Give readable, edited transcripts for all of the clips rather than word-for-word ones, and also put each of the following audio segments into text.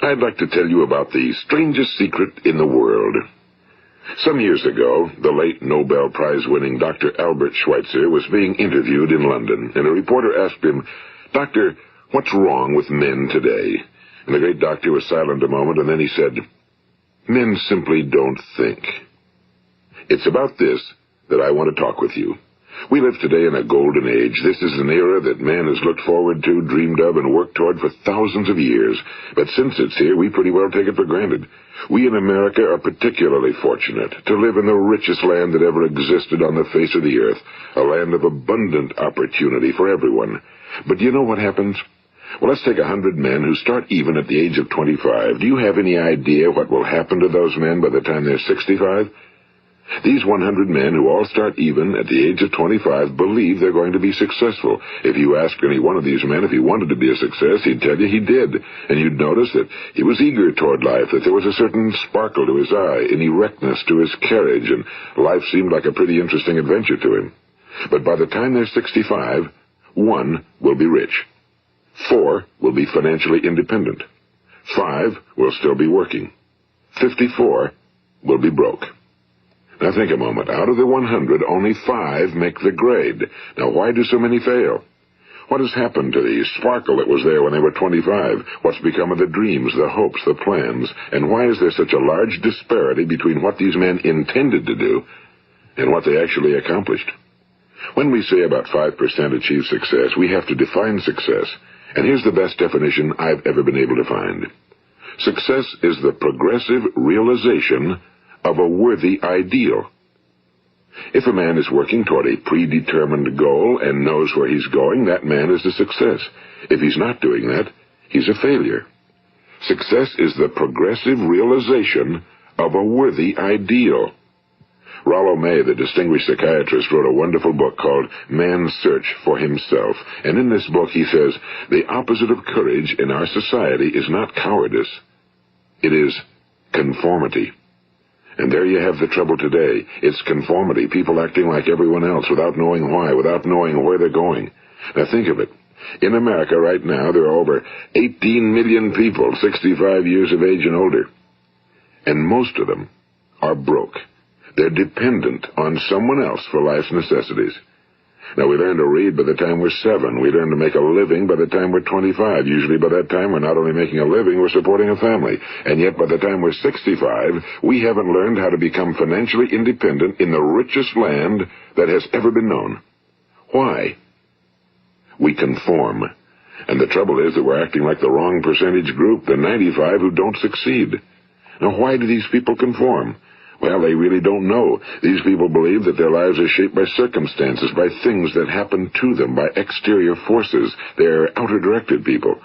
I'd like to tell you about the strangest secret in the world. Some years ago, the late Nobel Prize-winning Dr. Albert Schweitzer was being interviewed in London, and a reporter asked him, "Doctor, what's wrong with men today?" And the great doctor was silent a moment, and then he said, "Men simply don't think." It's about this that I want to talk with you. We live today in a golden age. This is an era that man has looked forward to, dreamed of, and worked toward for thousands of years. But since it's here, we pretty well take it for granted. We in America are particularly fortunate to live in the richest land that ever existed on the face of the earth, a land of abundant opportunity for everyone. But do you know what happens? Well, let's take 100 men who start even at the age of 25. Do you have any idea what will happen to those men by the time they're 65? These 100 men who all start even at the age of 25 believe they're going to be successful. If you ask any one of these men if he wanted to be a success, he'd tell you he did. And you'd notice that he was eager toward life, that there was a certain sparkle to his eye, an erectness to his carriage, and life seemed like a pretty interesting adventure to him. But by the time they're 65, 1 will be rich. 4 will be financially independent. 5 will still be working. 54 will be broke. Now think a moment. Out of the 100, only 5 make the grade. Now why do so many fail? What has happened to the sparkle that was there when they were 25? What's become of the dreams, the hopes, the plans? And why is there such a large disparity between what these men intended to do and what they actually accomplished? When we say about 5% achieve success, we have to define success. And here's the best definition I've ever been able to find. Success is the progressive realization of a worthy ideal. If a man is working toward a predetermined goal and knows where he's going, that man is a success. If he's not doing that, he's a failure. Success is the progressive realization of a worthy ideal. Rollo May, the distinguished psychiatrist, wrote a wonderful book called Man's Search for Himself. And in this book he says, the opposite of courage in our society is not cowardice. It is conformity. And there you have the trouble today. It's conformity, people acting like everyone else without knowing why, without knowing where they're going. Now think of it. In America right now, there are over 18 million people 65 years of age and older. And most of them are broke. They're dependent on someone else for life's necessities. Now, we learn to read by the time we're 7. We learn to make a living by the time we're 25. Usually by that time, we're not only making a living, we're supporting a family. And yet by the time we're 65, we haven't learned how to become financially independent in the richest land that has ever been known. Why? We conform. And the trouble is that we're acting like the wrong percentage group, the 95 who don't succeed. Now, why do these people conform? Well, they really don't know. These people believe that their lives are shaped by circumstances, by things that happen to them, by exterior forces. They're outer-directed people.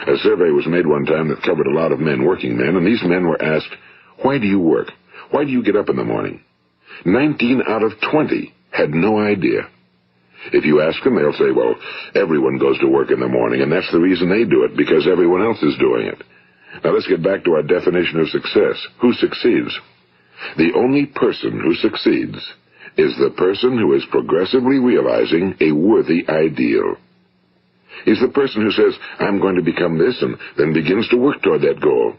A survey was made one time that covered a lot of men, working men, and these men were asked, "Why do you work? Why do you get up in the morning?" 19 out of 20 had no idea. If you ask them, they'll say, well, everyone goes to work in the morning, and that's the reason they do it, because everyone else is doing it. Now let's get back to our definition of success. Who succeeds? The only person who succeeds is the person who is progressively realizing a worthy ideal. He's the person who says, I'm going to become this, and then begins to work toward that goal.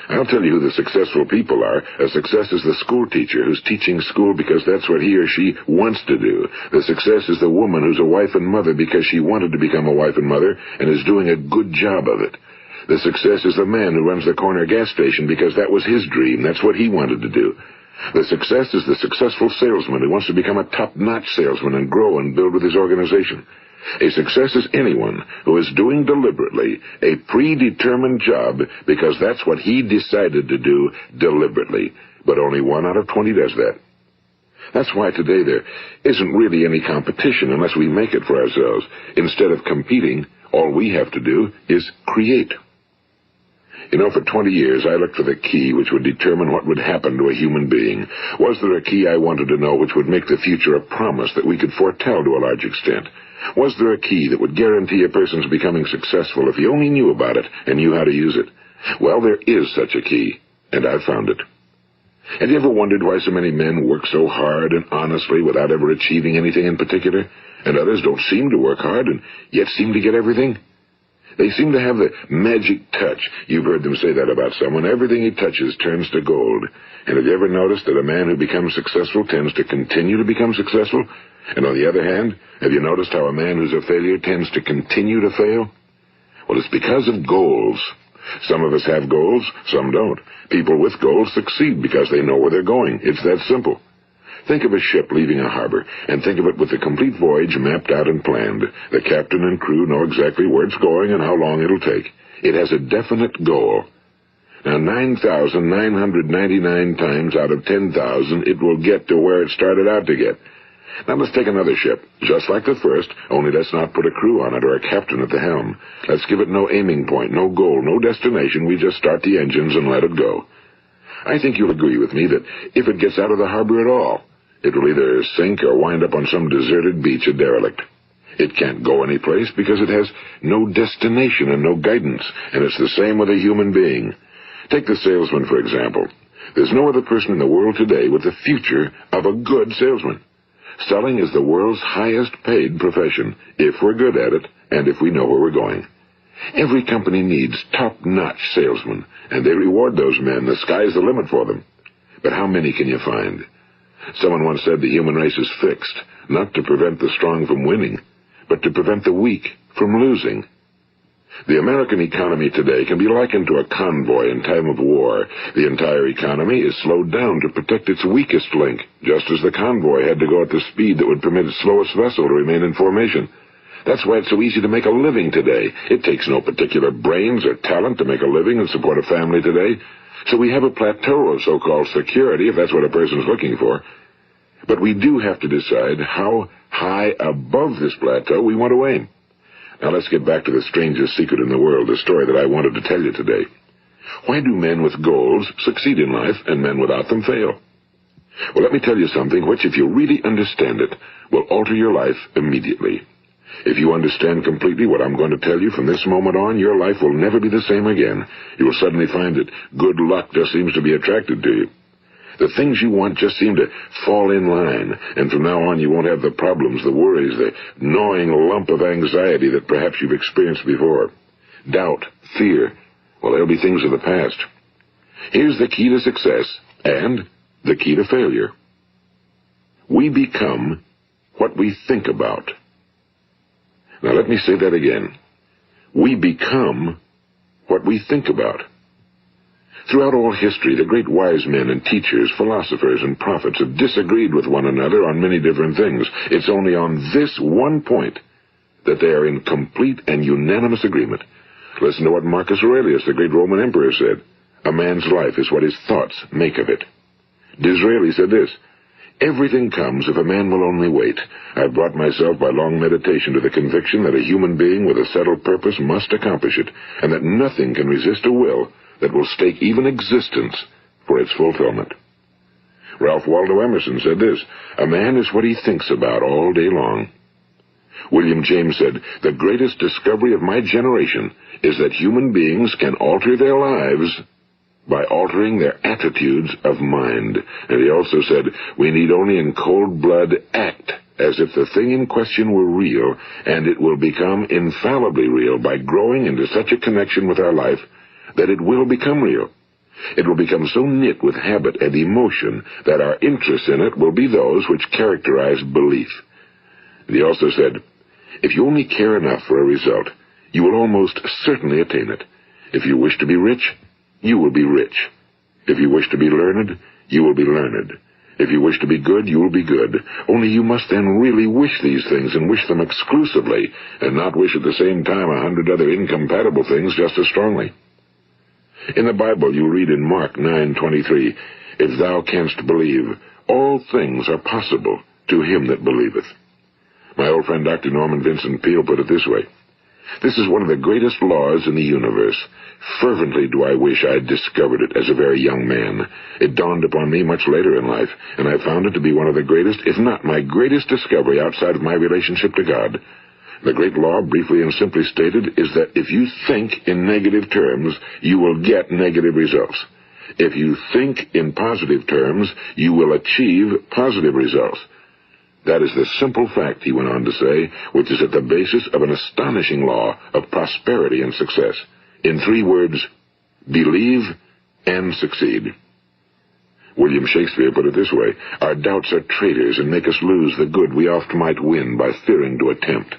I'll tell you who the successful people are. A success is the school teacher who's teaching school because that's what he or she wants to do. The success is the woman who's a wife and mother because she wanted to become a wife and mother and is doing a good job of it. The success is the man who runs the corner gas station because that was his dream. That's what he wanted to do. The success is the successful salesman who wants to become a top-notch salesman and grow and build with his organization. A success is anyone who is doing deliberately a predetermined job because that's what he decided to do deliberately. But only 1 out of 20 does that. That's why today there isn't really any competition unless we make it for ourselves. Instead of competing, all we have to do is create. You know, for 20 years, I looked for the key which would determine what would happen to a human being. Was there a key I wanted to know which would make the future a promise that we could foretell to a large extent? Was there a key that would guarantee a person's becoming successful if he only knew about it and knew how to use it? Well, there is such a key, and I've found it. Have you ever wondered why so many men work so hard and honestly without ever achieving anything in particular, and others don't seem to work hard and yet seem to get everything? They seem to have the magic touch. You've heard them say that about someone. Everything he touches turns to gold. And have you ever noticed that a man who becomes successful tends to continue to become successful? And on the other hand, have you noticed how a man who's a failure tends to continue to fail? Well, it's because of goals. Some of us have goals, some don't. People with goals succeed because they know where they're going. It's that simple. Think of a ship leaving a harbor, and think of it with the complete voyage mapped out and planned. The captain and crew know exactly where it's going and how long it'll take. It has a definite goal. Now, 9,999 times out of 10,000, it will get to where it started out to get. Now, let's take another ship, just like the first, only let's not put a crew on it or a captain at the helm. Let's give it no aiming point, no goal, no destination. We just start the engines and let it go. I think you'll agree with me that if it gets out of the harbor at all, it will either sink or wind up on some deserted beach, a derelict. It can't go anyplace because it has no destination and no guidance, and it's the same with a human being. Take the salesman, for example. There's no other person in the world today with the future of a good salesman. Selling is the world's highest paid profession, if we're good at it and if we know where we're going. Every company needs top-notch salesmen, and they reward those men. The sky's the limit for them. But how many can you find? Someone once said the human race is fixed, not to prevent the strong from winning, but to prevent the weak from losing. The American economy today can be likened to a convoy in time of war. The entire economy is slowed down to protect its weakest link, just as the convoy had to go at the speed that would permit its slowest vessel to remain in formation. That's why it's so easy to make a living today. It takes no particular brains or talent to make a living and support a family today. So we have a plateau of so-called security, if that's what a person's looking for. But we do have to decide how high above this plateau we want to aim. Now let's get back to the strangest secret in the world, the story that I wanted to tell you today. Why do men with goals succeed in life and men without them fail? Well, let me tell you something which, if you really understand it, will alter your life immediately. If you understand completely what I'm going to tell you from this moment on, your life will never be the same again. You will suddenly find that good luck just seems to be attracted to you. The things you want just seem to fall in line, and from now on you won't have the problems, the worries, the gnawing lump of anxiety that perhaps you've experienced before. Doubt, fear, well, they'll be things of the past. Here's the key to success and the key to failure. We become what we think about. Now let me say that again. We become what we think about. Throughout all history, the great wise men and teachers, philosophers and prophets have disagreed with one another on many different things. It's only on this one point that they are in complete and unanimous agreement. Listen to what Marcus Aurelius, the great Roman emperor, said. A man's life is what his thoughts make of it. Disraeli said this. Everything comes if a man will only wait. I've brought myself by long meditation to the conviction that a human being with a settled purpose must accomplish it, and that nothing can resist a will that will stake even existence for its fulfillment. Ralph Waldo Emerson said this, a man is what he thinks about all day long. William James said, the greatest discovery of my generation is that human beings can alter their lives by altering their attitudes of mind. And he also said, we need only in cold blood act as if the thing in question were real, and it will become infallibly real by growing into such a connection with our life that it will become real. It will become so knit with habit and emotion that our interest in it will be those which characterize belief. And he also said, if you only care enough for a result, you will almost certainly attain it. If you wish to be rich, you will be rich. If you wish to be learned, you will be learned. If you wish to be good, you will be good. Only you must then really wish these things, and wish them exclusively, and not wish at the same time 100 other incompatible things just as strongly. In the Bible, you read in Mark 9:23, if thou canst believe, all things are possible to him that believeth. My old friend Dr. Norman Vincent Peale put it this way, this is one of the greatest laws in the universe. Fervently do I wish I had discovered it as a very young man. It dawned upon me much later in life, and I found it to be one of the greatest, if not my greatest discovery outside of my relationship to God. The great law, briefly and simply stated, is that if you think in negative terms, you will get negative results. If you think in positive terms, you will achieve positive results. That is the simple fact, he went on to say, which is at the basis of an astonishing law of prosperity and success. In 3 words, believe and succeed. William Shakespeare put it this way: our doubts are traitors and make us lose the good we oft might win by fearing to attempt.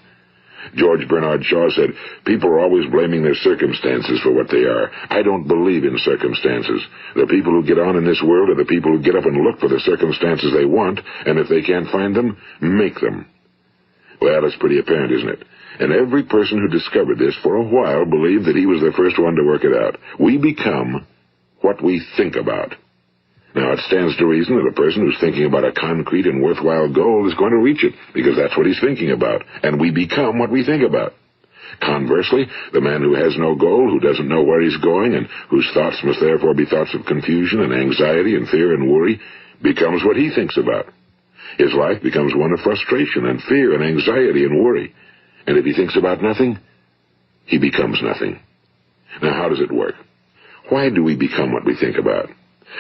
George Bernard Shaw said, people are always blaming their circumstances for what they are. I don't believe in circumstances. The people who get on in this world are the people who get up and look for the circumstances they want, and if they can't find them, make them. Well, it's pretty apparent, isn't it? And every person who discovered this for a while believed that he was the first one to work it out. We become what we think about. Now, it stands to reason that a person who's thinking about a concrete and worthwhile goal is going to reach it, because that's what he's thinking about, and we become what we think about. Conversely, the man who has no goal, who doesn't know where he's going, and whose thoughts must therefore be thoughts of confusion and anxiety and fear and worry, becomes what he thinks about. His life becomes one of frustration and fear and anxiety and worry. And if he thinks about nothing, he becomes nothing. Now, how does it work? Why do we become what we think about?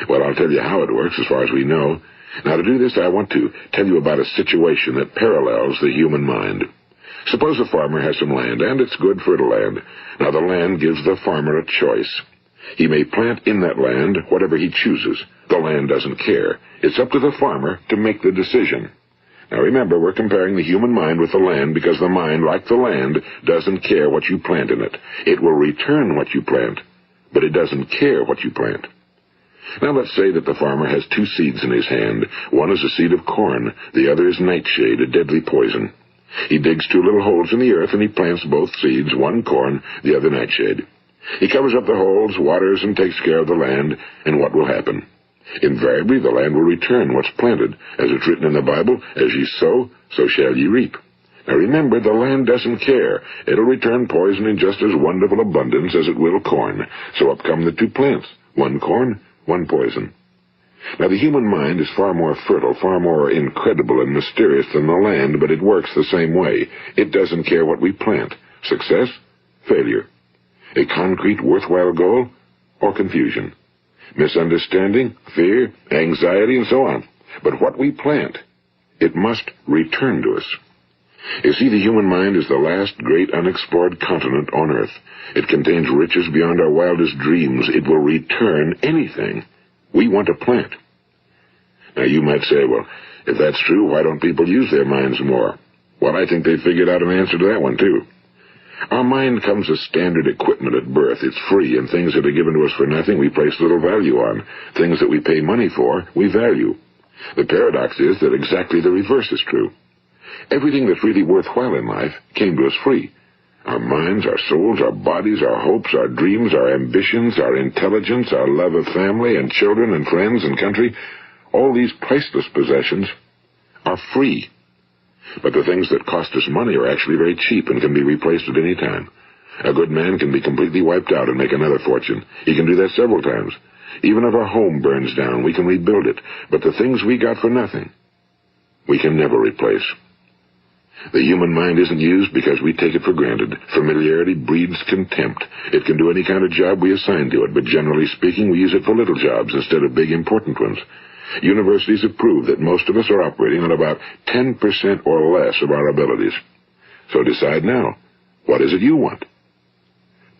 Well, I'll tell you how it works as far as we know. Now, to do this, I want to tell you about a situation that parallels the human mind. Suppose a farmer has some land, and it's good fertile land. Now, the land gives the farmer a choice. He may plant in that land whatever he chooses. The land doesn't care. It's up to the farmer to make the decision. Now, remember, we're comparing the human mind with the land because the mind, like the land, doesn't care what you plant in it. It will return what you plant, but it doesn't care what you plant. Now, let's say that the farmer has 2 seeds in his hand. One is a seed of corn. The other is nightshade, a deadly poison. He digs 2 little holes in the earth, and he plants both seeds, one corn, the other nightshade. He covers up the holes, waters, and takes care of the land, and what will happen? Invariably, the land will return what's planted. As it's written in the Bible, as ye sow, so shall ye reap. Now remember, the land doesn't care. It'll return poison in just as wonderful abundance as it will corn. So up come the 2 plants, one corn, one poison. Now, the human mind is far more fertile, far more incredible and mysterious than the land, but it works the same way. It doesn't care what we plant. Success, failure. A concrete, worthwhile goal, or confusion. Misunderstanding, fear, anxiety, and so on. But what we plant, it must return to us. You see, the human mind is the last great unexplored continent on Earth. It contains riches beyond our wildest dreams. It will return anything we want to plant. Now, you might say, well, if that's true, why don't people use their minds more? Well, I think they figured out an answer to that one, too. Our mind comes as standard equipment at birth. It's free, and things that are given to us for nothing we place little value on. Things that we pay money for, we value. The paradox is that exactly the reverse is true. Everything that's really worthwhile in life came to us free. Our minds, our souls, our bodies, our hopes, our dreams, our ambitions, our intelligence, our love of family and children and friends and country, all these priceless possessions are free. But the things that cost us money are actually very cheap and can be replaced at any time. A good man can be completely wiped out and make another fortune. He can do that several times. Even if our home burns down, we can rebuild it. But the things we got for nothing, we can never replace. The human mind isn't used because we take it for granted. Familiarity breeds contempt. It can do any kind of job we assign to it, but generally speaking, we use it for little jobs instead of big, important ones. Universities have proved that most of us are operating on about 10% or less of our abilities. So decide now, what is it you want?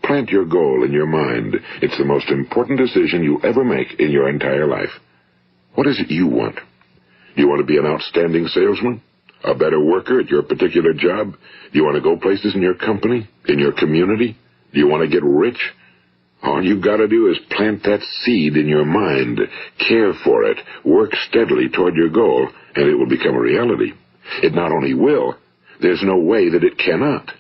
Plant your goal in your mind. It's the most important decision you'll ever make in your entire life. What is it you want? Do you want to be an outstanding salesman? A better worker at your particular job? Do you want to go places in your company? In your community? Do you want to get rich? All you've got to do is plant that seed in your mind, care for it, work steadily toward your goal, and it will become a reality. It not only will, there's no way that it cannot.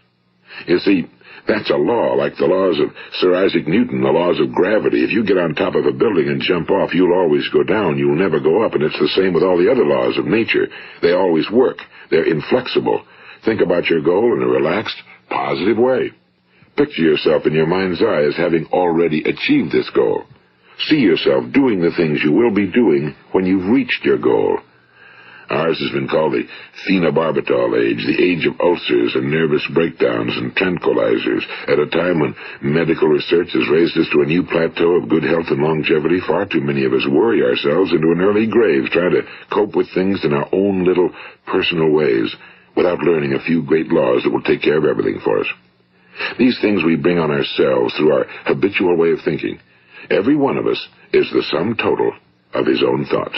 You see, that's a law, like the laws of Sir Isaac Newton, the laws of gravity. If you get on top of a building and jump off, you'll always go down. You'll never go up, and it's the same with all the other laws of nature. They always work. They're inflexible. Think about your goal in a relaxed, positive way. Picture yourself in your mind's eye as having already achieved this goal. See yourself doing the things you will be doing when you've reached your goal. Ours has been called the phenobarbital age, the age of ulcers and nervous breakdowns and tranquilizers. At a time when medical research has raised us to a new plateau of good health and longevity, far too many of us worry ourselves into an early grave trying to cope with things in our own little personal ways without learning a few great laws that will take care of everything for us. These things we bring on ourselves through our habitual way of thinking. Every one of us is the sum total of his own thoughts.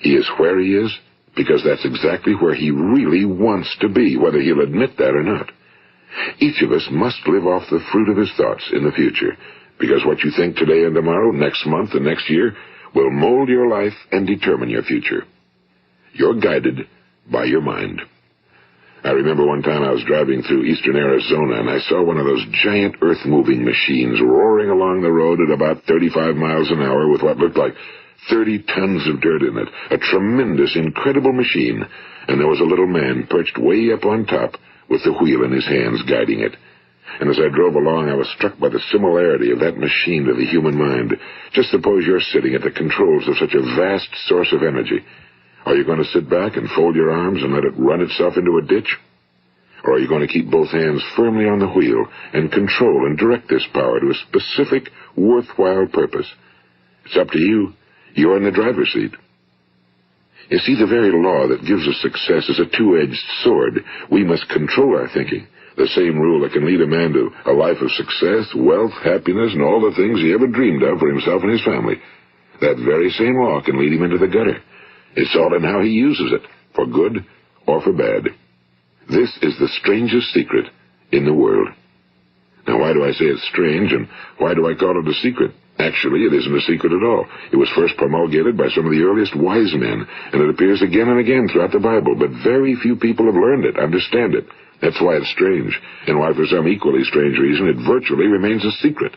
He is where he is because that's exactly where he really wants to be, whether he'll admit that or not. Each of us must live off the fruit of his thoughts in the future, because what you think today and tomorrow, next month and next year, will mold your life and determine your future. You're guided by your mind. I remember one time I was driving through eastern Arizona, and I saw one of those giant earth-moving machines roaring along the road at about 35 miles an hour with what looked like 30 tons of dirt in it. A tremendous, incredible machine, and there was a little man perched way up on top with the wheel in his hands guiding it. And as I drove along, I was struck by the similarity of that machine to the human mind. Just suppose you're sitting at the controls of such a vast source of energy. Are you going to sit back and fold your arms and let it run itself into a ditch? Or are you going to keep both hands firmly on the wheel and control and direct this power to a specific, worthwhile purpose? It's up to you. You're in the driver's seat. You see, the very law that gives us success is a two-edged sword. We must control our thinking. The same rule that can lead a man to a life of success, wealth, happiness, and all the things he ever dreamed of for himself and his family. That very same law can lead him into the gutter. It's all in how he uses it, for good or for bad. This is the strangest secret in the world. Now, why do I say it's strange, and why do I call it a secret? Actually, it isn't a secret at all. It was first promulgated by some of the earliest wise men, and it appears again and again throughout the Bible, but very few people have learned it, understand it. That's why it's strange, and why for some equally strange reason it virtually remains a secret.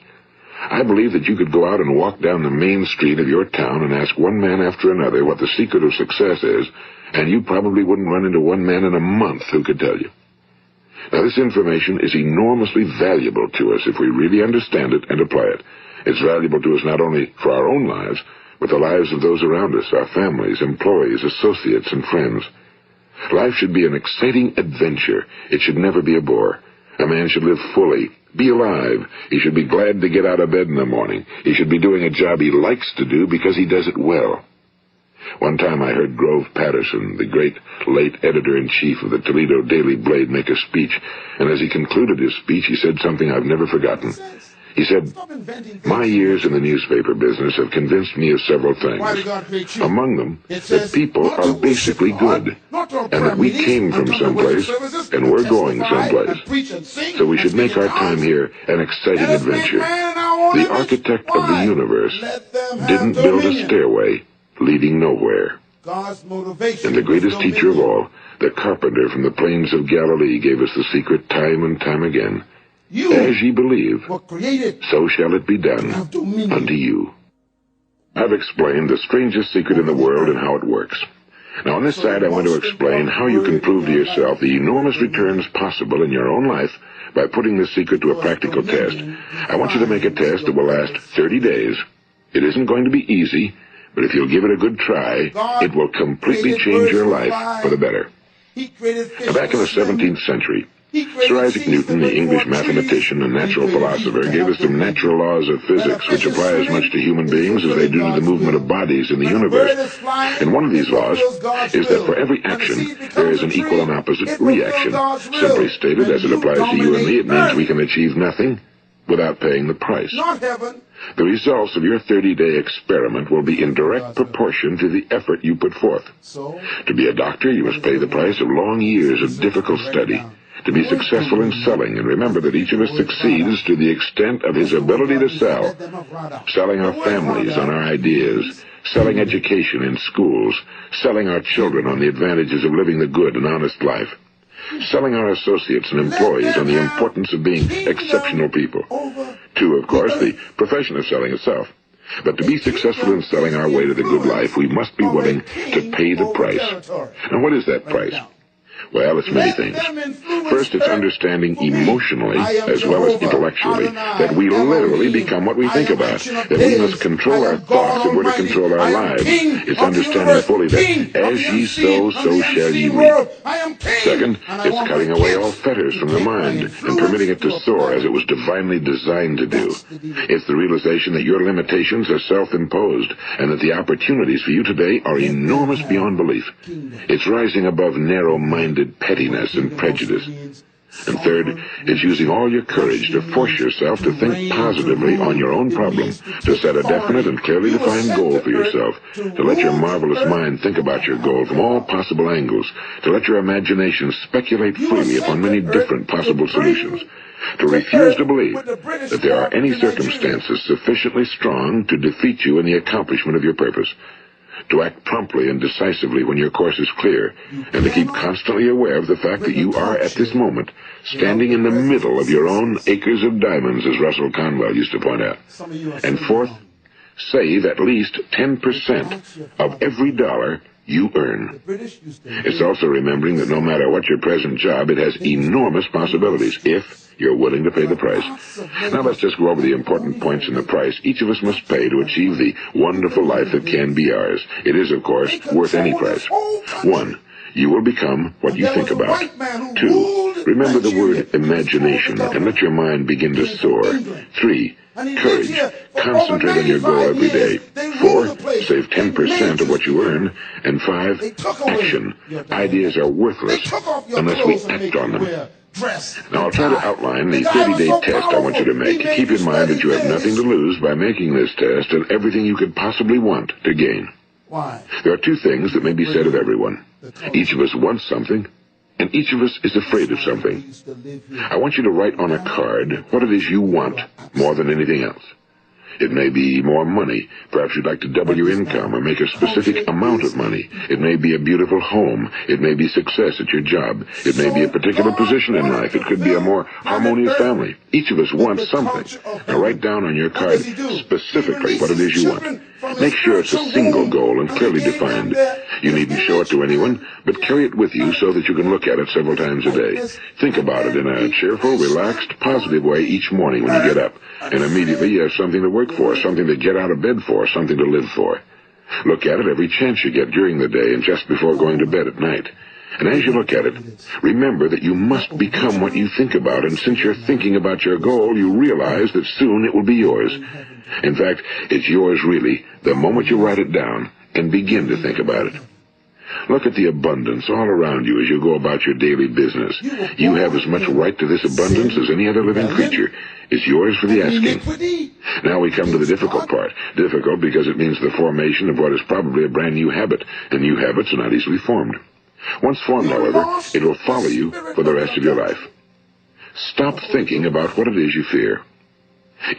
I believe that you could go out and walk down the main street of your town and ask one man after another what the secret of success is, and you probably wouldn't run into one man in a month who could tell you. Now, this information is enormously valuable to us if we really understand it and apply it. It's valuable to us not only for our own lives, but the lives of those around us, our families, employees, associates, and friends. Life should be an exciting adventure. It should never be a bore. A man should live fully, be alive. He should be glad to get out of bed in the morning. He should be doing a job he likes to do because he does it well. One time I heard Grove Patterson, the great late editor-in-chief of the Toledo Daily Blade, make a speech, and as he concluded his speech, he said something I've never forgotten. He said, "My years in the newspaper business have convinced me of several things. Among them, that people are basically good, and that we came from someplace, and we're going someplace. So we should make our time here an exciting adventure. The architect of the universe didn't build a stairway leading nowhere." And the greatest teacher of all, the carpenter from the plains of Galilee, gave us the secret time and time again. As ye believe, so shall it be done unto you. I've explained the strangest secret in the world and how it works. Now, on this side, I want to explain how you can prove to yourself the enormous returns possible in your own life by putting this secret to a practical test. I want you to make a test that will last 30 days. It isn't going to be easy, but if you'll give it a good try, it will completely change your life for the better. Now, back in the 17th century, Sir Isaac Newton, the English mathematician and natural philosopher, gave us some natural laws of physics which apply as much to human beings as they do to the movement of bodies in the universe. And one of these laws is that for every action, there is an equal and opposite reaction. Simply stated, as it applies to you and me, it means we can achieve nothing without paying the price. The results of your 30-day experiment will be in direct proportion to the effort you put forth. To be a doctor, you must pay the price of long years of difficult study. To be successful in selling, and remember that each of us succeeds to the extent of his ability to sell. Selling our families on our ideas, selling education in schools, selling our children on the advantages of living the good and honest life, selling our associates and employees on the importance of being exceptional people. To, of course, the profession of selling itself. But to be successful in selling our way to the good life, we must be willing to pay the price. And what is that price? Well, it's many things. First, it's understanding emotionally as well as intellectually that we literally become what we think about, that we must control our thoughts if we're to control our lives. It's understanding fully that as ye sow, so shall ye reap. Second, it's cutting away all fetters from the mind and permitting it to soar as it was divinely designed to do. It's the realization that your limitations are self-imposed and that the opportunities for you today are enormous beyond belief. It's rising above narrow-minded pettiness and prejudice. And third, it's using all your courage to force yourself to think positively on your own problem, to set a definite and clearly defined goal for yourself, to let your marvelous mind think about your goal from all possible angles, to let your imagination speculate freely upon many different possible solutions, to refuse to believe that there are any circumstances sufficiently strong to defeat you in the accomplishment of your purpose, to act promptly and decisively when your course is clear, and to keep constantly aware of the fact that you are, at this moment, standing in the middle of your own acres of diamonds, as Russell Conwell used to point out. And fourth, save at least 10% of every dollar you earn. It's also remembering that no matter what your present job, it has enormous possibilities if you're willing to pay the price. Now let's just go over the important points in the price each of us must pay to achieve the wonderful life that can be ours. It is, of course, worth any price. 1. You will become what you think about. 2. Remember the word imagination and let your mind begin to soar. 3. Courage. Concentrate on your goal every day. 4. Save 10% of what you earn. And 5. Action. Ideas are worthless unless we act on them. Now, I'll try to outline the 30-day test I want you to make. Keep in mind that you have nothing to lose by making this test and everything you could possibly want to gain. There are two things that may be said of everyone. Each of us wants something, and each of us is afraid of something. I want you to write on a card what it is you want more than anything else. It may be more money. Perhaps you'd like to double your income or make a specific amount of money. It may be a beautiful home. It may be success at your job. It may be a particular position in life. It could be a more harmonious family. Each of us wants something. Now write down on your card specifically what it is you want. Make sure it's a single goal and clearly defined. You needn't show it to anyone, but carry it with you so that you can look at it several times a day. Think about it in a cheerful, relaxed, positive way each morning when you get up. And immediately you have something to work for, something to get out of bed for, something to live for. Look at it every chance you get during the day and just before going to bed at night. And as you look at it, remember that you must become what you think about, and since you're thinking about your goal, you realize that soon it will be yours. In fact, it's yours really the moment you write it down and begin to think about it. Look at the abundance all around you as you go about your daily business. You have as much right to this abundance as any other living creature. It's yours for the asking. Now we come to the difficult part. Difficult because it means the formation of what is probably a brand new habit, and new habits are not easily formed. Once formed, however, it will follow you for the rest of your life. Stop thinking about what it is you fear.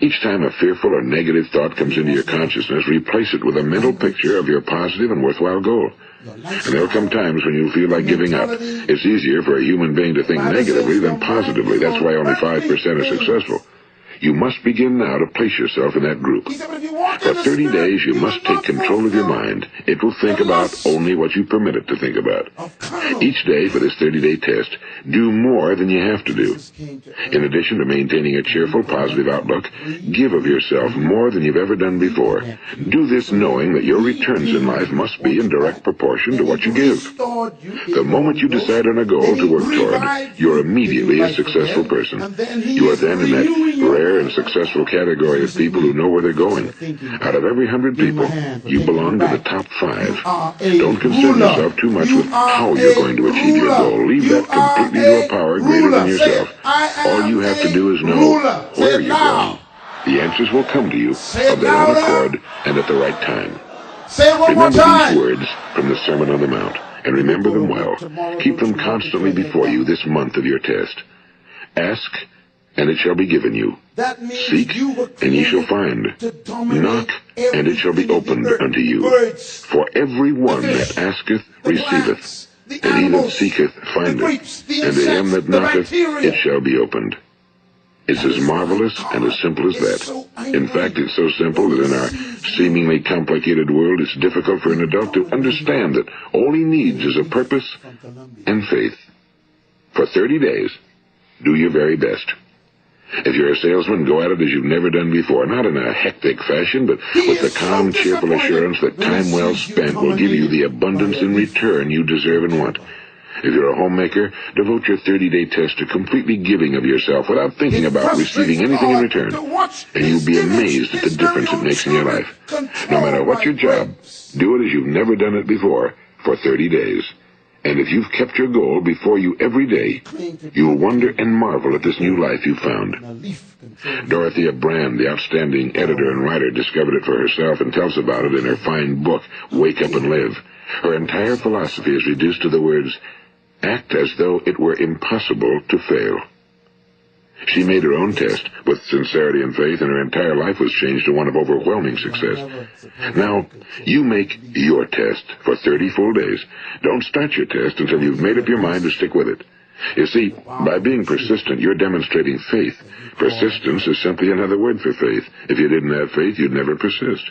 Each time a fearful or negative thought comes into your consciousness, replace it with a mental picture of your positive and worthwhile goal. And there will come times when you'll feel like giving up. It's easier for a human being to think negatively than positively. That's why only 5% are successful. You must begin now to place yourself in that group. For 30 days, you must take control of your mind. It will think about only what you permit it to think about. Each day for this 30-day test, do more than you have to do. In addition to maintaining a cheerful, positive outlook, give of yourself more than you've ever done before. Do this knowing that your returns in life must be in direct proportion to what you give. The moment you decide on a goal to work toward, you're immediately a successful person. You are then in that rare and successful category of people who know where they're going. Out of every 100 people, you belong to the top 5. Don't concern yourself too much with how you're going to achieve your goal. Leave that completely to a power greater than yourself. All you have to do is know where you're going. The answers will come to you of their own accord and at the right time. Remember these words from the Sermon on the Mount, and remember them well. Keep them constantly before you this month of your test. Ask, and it shall be given you. Seek, and ye shall find. Knock, and it shall be opened unto you. For every one that asketh receiveth, and he that seeketh findeth, and to him that knocketh it shall be opened. It's as marvelous and as simple as that. In fact, it's so simple that in our seemingly complicated world, it's difficult for an adult to understand that all he needs is a purpose and faith. For 30 days, do your very best. If you're a salesman, go at it as you've never done before, not in a hectic fashion, but with the calm, cheerful assurance that time well spent will give you the abundance in return you deserve and want. If you're a homemaker, devote your 30-day test to completely giving of yourself without thinking about receiving anything in return, and you'll be amazed at the difference it makes in your life. No matter what your job, do it as you've never done it before for 30 days. And if you've kept your goal before you every day, you'll wonder and marvel at this new life you've found. Dorothea Brand, the outstanding editor and writer, discovered it for herself and tells about it in her fine book, Wake Up and Live. Her entire philosophy is reduced to the words, act as though it were impossible to fail. She made her own test with sincerity and faith, and her entire life was changed to one of overwhelming success. Now, you make your test for 30 full days. Don't start your test until you've made up your mind to stick with it. You see, by being persistent, you're demonstrating faith. Persistence is simply another word for faith. If you didn't have faith, you'd never persist.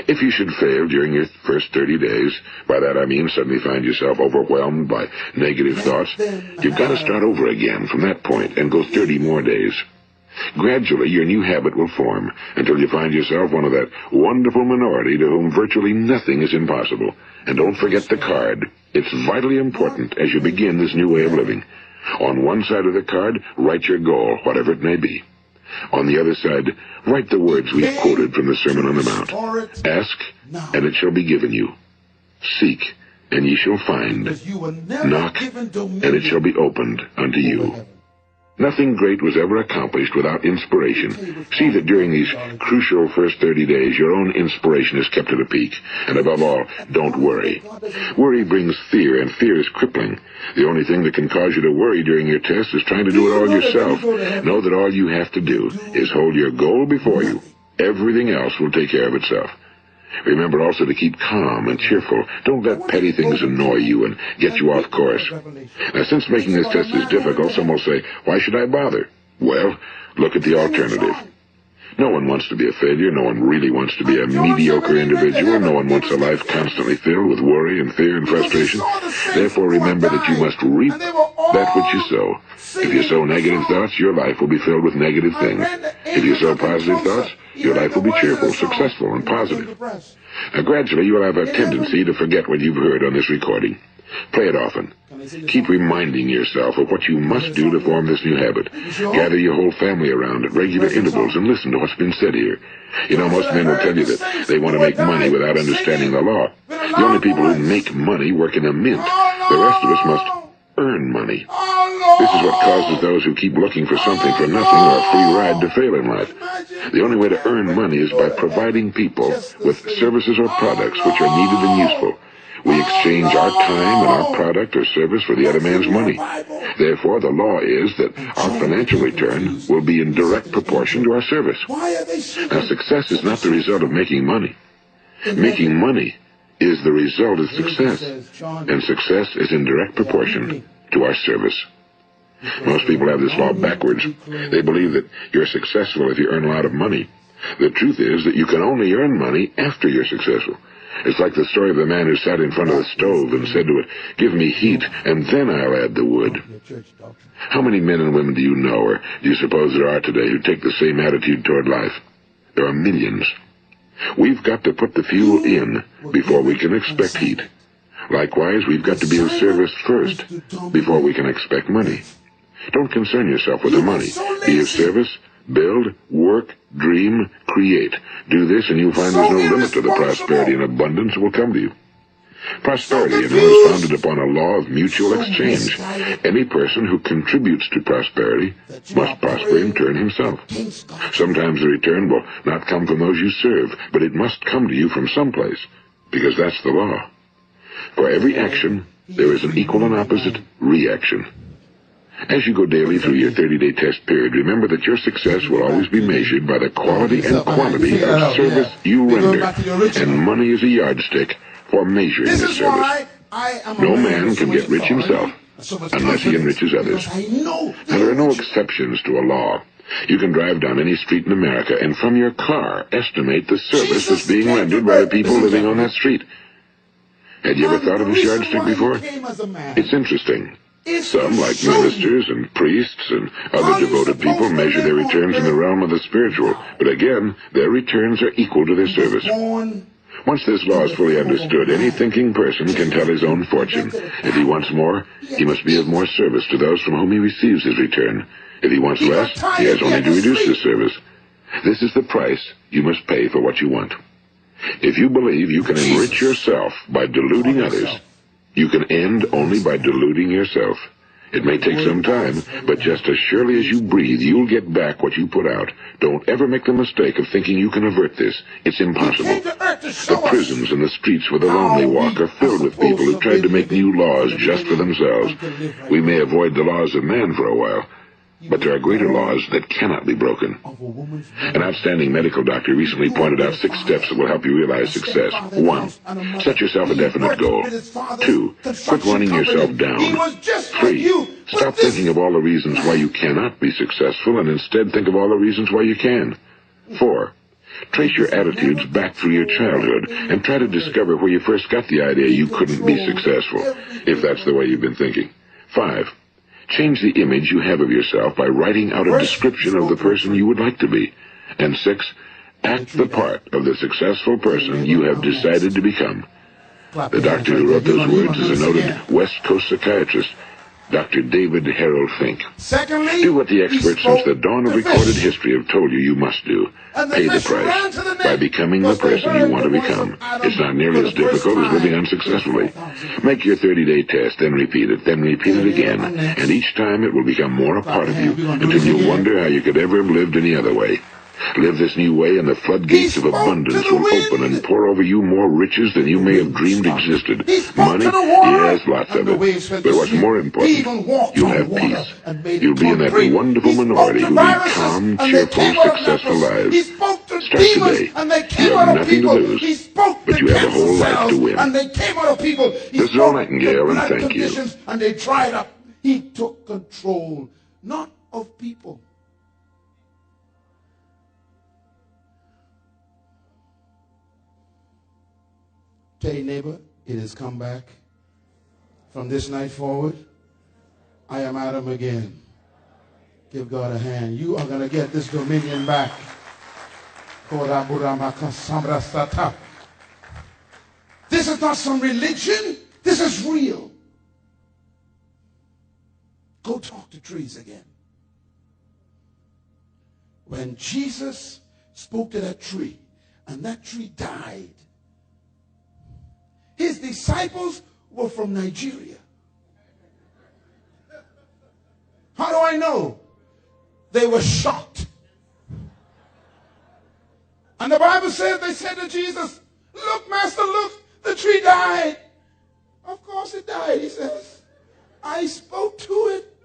If you should fail during your first 30 days, by that I mean suddenly find yourself overwhelmed by negative thoughts, you've got to start over again from that point and go 30 more days. Gradually, your new habit will form until you find yourself one of that wonderful minority to whom virtually nothing is impossible. And don't forget the card. It's vitally important as you begin this new way of living. On one side of the card, write your goal, whatever it may be. On the other side, write the words we've quoted from the Sermon on the Mount. Ask, and it shall be given you. Seek, and ye shall find. Knock, and it shall be opened unto you. Nothing great was ever accomplished without inspiration. See that during these crucial first 30 days, your own inspiration is kept at a peak. And above all, don't worry. Worry brings fear, and fear is crippling. The only thing that can cause you to worry during your test is trying to do it all yourself. Know that all you have to do is hold your goal before you. Everything else will take care of itself. Remember also to keep calm and cheerful. Don't let petty things annoy you and get you off course. Now, since making this test is difficult, some will say, why should I bother? Well, look at the alternative. No one wants to be a failure. No one really wants to be a mediocre individual. No one wants a life constantly filled with worry and fear and frustration. Therefore, remember that you must reap that which you sow. If you sow negative thoughts, your life will be filled with negative things. If you sow positive thoughts, your life will be cheerful, successful, and positive. Now, gradually, you will have a tendency to forget what you've heard on this recording. Play it often. Keep reminding yourself of what you must do to form this new habit. Gather your whole family around at regular intervals and listen to what's been said here. You know, most men will tell you that they want to make money without understanding the law. The only people who make money work in a mint. The rest of us must earn money. This is what causes those who keep looking for something for nothing or a free ride to fail in life. The only way to earn money is by providing people with services or products which are needed and useful. We exchange our time and our product or service for the other man's money. Therefore, the law is that our financial return will be in direct proportion to our service. Now, success is not the result of making money. Making money is the result of success, and success is in direct proportion to our service. Most people have this law backwards. They believe that you're successful if you earn a lot of money. The truth is that you can only earn money after you're successful. It's like the story of the man who sat in front of the stove and said to it, give me heat, and then I'll add the wood. How many men and women do you know, or do you suppose there are today, who take the same attitude toward life? There are millions. We've got to put the fuel in before we can expect heat. Likewise, we've got to be of service first before we can expect money. Don't concern yourself with the money. Be of service, build, work, dream, create. Do this and you'll find there's no limit to the prosperity and abundance that will come to you. Prosperity, you know, is founded upon a law of mutual exchange. Any person who contributes to prosperity must prosper in turn himself. Sometimes the return will not come from those you serve, but it must come to you from someplace, because that's the law. For every action, there is an equal and opposite reaction. As you go daily through your 30-day test period, remember that your success will always be measured by the quality and quantity of service you render, and money is a yardstick for measuring this service. No man can get rich himself unless he enriches others. Now, there are no exceptions to a law. You can drive down any street in America and from your car estimate the service that's being rendered by the people living on that street. Had you ever thought of this yardstick before? It's interesting. Some, like ministers and priests and other devoted people, measure their returns in the realm of the spiritual, but again, their returns are equal to their service. Once this law is fully understood, any thinking person can tell his own fortune. If he wants more, he must be of more service to those from whom he receives his return. If he wants less, he has only to reduce his service. This is the price you must pay for what you want. If you believe you can enrich yourself by deluding others, you can end only by deluding yourself. It may take some time, but just as surely as you breathe, you'll get back what you put out. Don't ever make the mistake of thinking you can avert this. It's impossible. The prisons and the streets where the lonely walk are filled with people who tried to make new laws just for themselves. We may avoid the laws of man for a while, but there are greater laws that cannot be broken. An outstanding medical doctor recently pointed out 6 steps that will help you realize success. 1. Set yourself a definite goal. 2. Quit running yourself down. 3. Stop thinking of all the reasons why you cannot be successful and instead think of all the reasons why you can. 4. Trace your attitudes back through your childhood and try to discover where you first got the idea you couldn't be successful, if that's the way you've been thinking. 5. Change the image you have of yourself by writing out a description of the person you would like to be. And 6, act the part of the successful person you have decided to become. The doctor who wrote those words is a noted West Coast psychiatrist, Dr. David Harold Fink. Do what the experts since the dawn of recorded history have told you you must do. Pay the price by becoming the person you want to become. It's not nearly as difficult as living unsuccessfully. Make your 30-day test, then repeat it again, and each time it will become more a part of you until you'll wonder how you could ever have lived any other way. Live this new way and the floodgates of abundance will open and pour over you more riches than you may have dreamed existed. Money? Yes, lots of it. But what's more important, you'll have peace. You'll be in that wonderful minority who lead calm, cheerful, successful lives. Start today. You have nothing to lose, but you have a whole life to win. This is Earl Nightingale, and thank you. And they dried up. He took control, not of people. Tell your neighbor, it has come back. From this night forward, I am Adam again. Give God a hand. You are going to get this dominion back. This is not some religion. This is real. Go talk to trees again. When Jesus spoke to that tree, and that tree died, his disciples were from Nigeria. How do I know? They were shocked. And the Bible says they said to Jesus, "Look, Master, look, the tree died." Of course it died, he says. I spoke to it.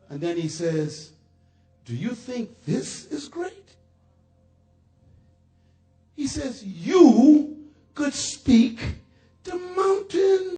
And then he says, "Do you think this is great?" He says, "You could speak to mountains."